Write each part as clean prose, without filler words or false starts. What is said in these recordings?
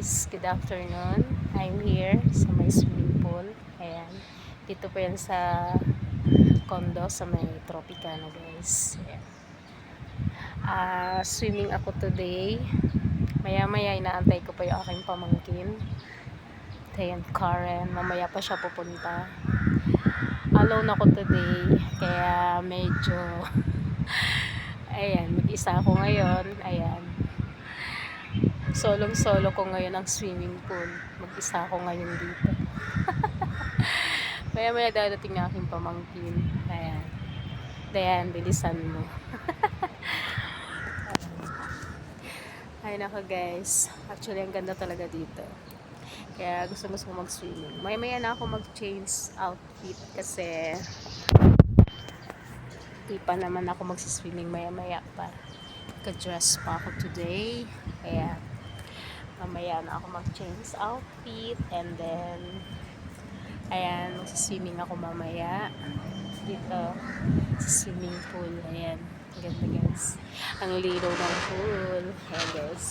guys, good afternoon. I'm here sa may swimming pool. Ayan. Dito po yan sa condo sa may Tropicana guys. Ayan. Swimming ako today. Maya maya inaantay ko pa yung aking pamangkin. Ayan, Karen. Mamaya pa siya pupunta. Alone ako today. Kaya medyo ayan, mag-isa ako ngayon. Ayan. Solong-solo ko ngayon ang swimming pool. Mag-isa ako ngayon dito. Maya-maya dadating na aking pamangkin. Ayan. Dayan, bilisan mo. Ay nako guys. Actually, ang ganda talaga dito. Kaya gusto ko mag-swimming. Maya-maya na ako mag-change outfit kasi di pa naman ako mag-swimming maya-maya pa. Ka-dress pa ako today. Kaya mamaya na ako mag-change outfit and then ayan, mag-swimming ako mamaya dito sa swimming pool. Ayan, ganda guys, ang linaw ng pool. Ayan guys,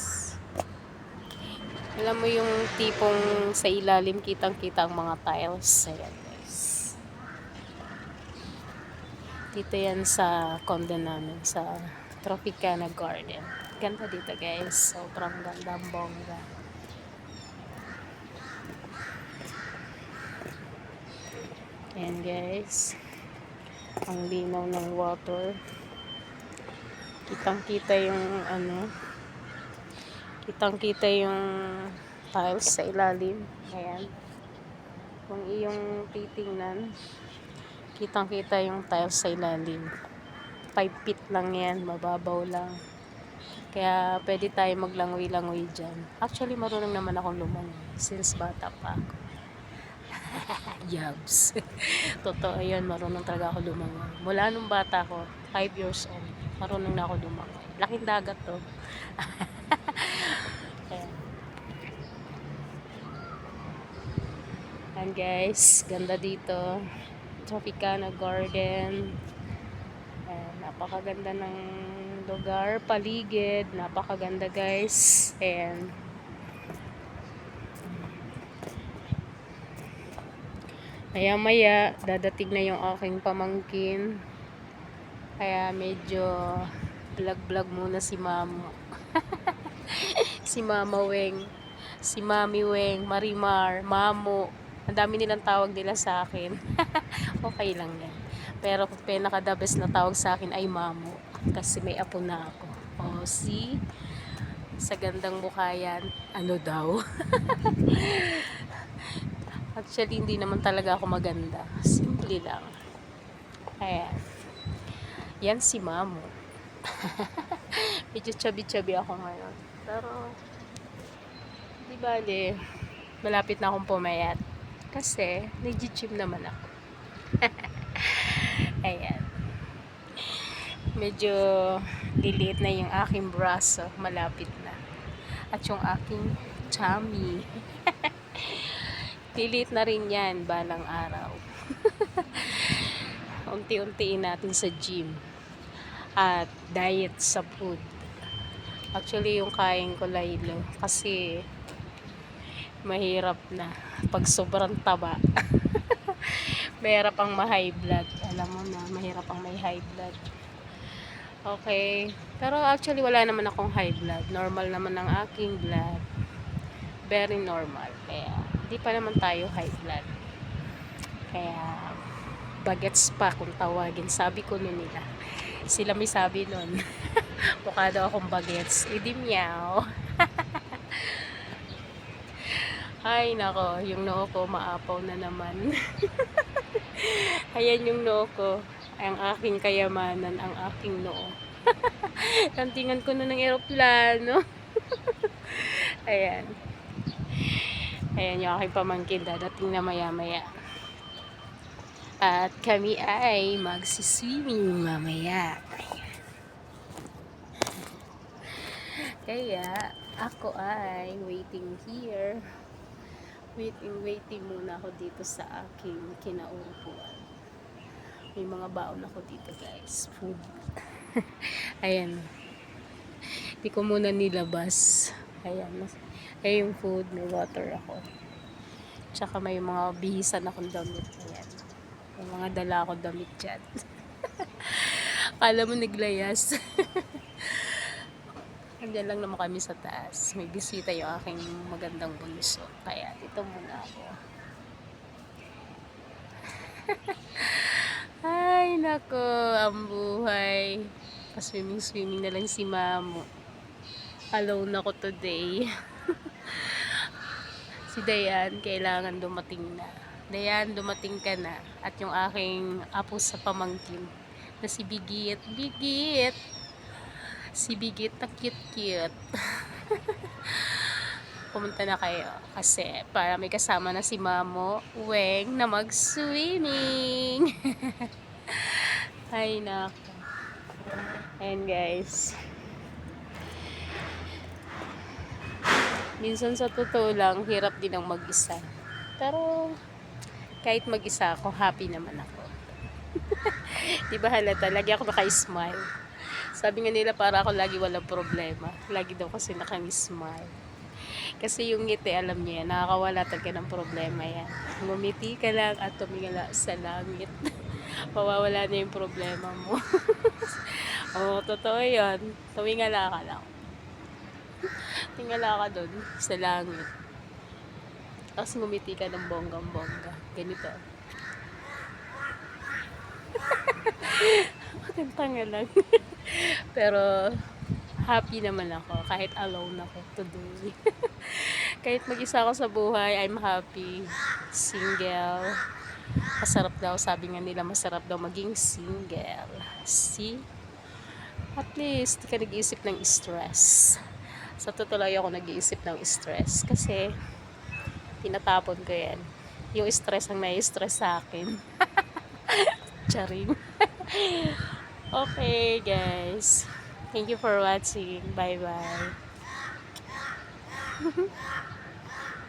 alam mo yung tipong sa ilalim kitang kita ang mga tiles. Ayan guys, dito yan sa condo namin sa Tropicana Garden. Ganda dito guys, sobrang ganda, bongga. Ayan guys, ang linaw ng water. Kitang kita yung kitang kita yung tiles sa ilalim. Ayan, kung iyong titingnan, kitang kita yung tiles sa ilalim. 5 feet lang yan, mababaw lang. Kaya pwede tayo maglangoy-langoy dyan. Actually, marunong naman akong lumangoy since bata pa ako. Yabs. Totoo yun, marunong talaga ako lumangoy. Mula nung bata ko, 5 years old, marunong na ako lumangoy. Laking dagat to. Ayan. Ayan guys, ganda dito. Tropicana Garden. Ayan, napakaganda ng lugar, paligid, napakaganda guys. And maya maya dadating na yung aking pamangkin, kaya medyo vlog muna si Mamo. Si Mama Weng, si Mami Weng, Marimar, Mamo, ang dami nilang tawag nila sa akin. Okay lang yan, pero pinaka the best na tawag sa akin ay Mamo kasi may apo na ako. Si sa gandang mukha yan, ano daw. Actually, hindi naman talaga ako maganda. Simple lang. Ayan. Yan si Mamo. Medyo chubby-chubby ako ngayon. Pero, di bale, malapit na akong pumayat. Kasi, nag-gym naman ako. Ayan. Medyo liliit na yung aking braso. Malapit na. At yung aking tummy. Lilit na rin yan balang araw. Unti-untiin natin sa gym at diet sa food. Actually, yung kain ko laylo kasi mahirap na pag sobrang taba. Mahirap ang ma-high blood. Alam mo na, mahirap ang may high blood. Okay, pero actually wala naman akong high blood. Normal naman ang aking blood. Very normal. Kaya di pa naman tayo high blood. Kaya bagets pa kung tawagin. Sabi ko nun nila. Sila may sabi nun. Mukha daw akong bagets. Di meow. Ay nako, yung noo ko maapaw na naman. Ayan yung noo ko. Ang aking kayamanan, ang aking noo. Tantingan ko na ng eroplano. Ayan. Ayan yung aking pamangkin, dadating na maya-maya. At kami ay magsiswimming mamaya. Kaya ako ay waiting here. Waiting muna ako dito sa aking kinaupuan. May mga baon ako dito guys. Food. Ayan. Hindi ko muna nilabas. Ayan. Eh, yung food, may water ako. Tsaka may mga bihisan akong damit. Ayan. May mga dala akong damit dyan. Kala mo naglayas. Andiyan lang naman kami sa taas. May bisita yung aking magandang bunso. Kaya dito muna ako. Ay, nako, ang buhay. Pa-swimming-swimming na lang si Mamo. Alone ako today. Si Dayan, kailangan dumating na. Dayan, dumating ka na. At yung aking apo sa pamangkin na si Bigit. Bigit! Si Bigit na cute-cute. Pumunta na kayo kasi para may kasama na si Mamo Weng na mag-swimming. Ay, nako. Ayan, guys. Minsan sa totoo lang, hirap din ang mag-isa. Pero, kahit mag-isa ako, happy naman ako. Di ba halata? Lagi ako naka-smile. Sabi nga nila para ako lagi walang problema. Lagi daw kasi naka-smile. Kasi yung ngiti, alam niyo yan, nakakawala talaga ng problema yan. Ngumiti ka lang at tumingala sa langit. Mawawala na yung problema mo. Oo, totoo yan. Tumingala ka lang. Tingala ka dun sa langit. Tapos ngumiti ka ng bonggang-bongga. Ganito. Tanga lang. Pero, happy naman ako. Kahit alone ako today. Kahit mag-isa ako sa buhay, I'm happy. Single. Masarap daw. Sabi nga nila, masarap daw maging single. See? At least, di ka nag-iisip ng stress. Sa totoo lang ako nag-iisip ng stress. Kasi, tinatapon ko yan. Yung stress ang nai-stress sa akin. Charing. Okay, guys. Thank you for watching. Bye-bye.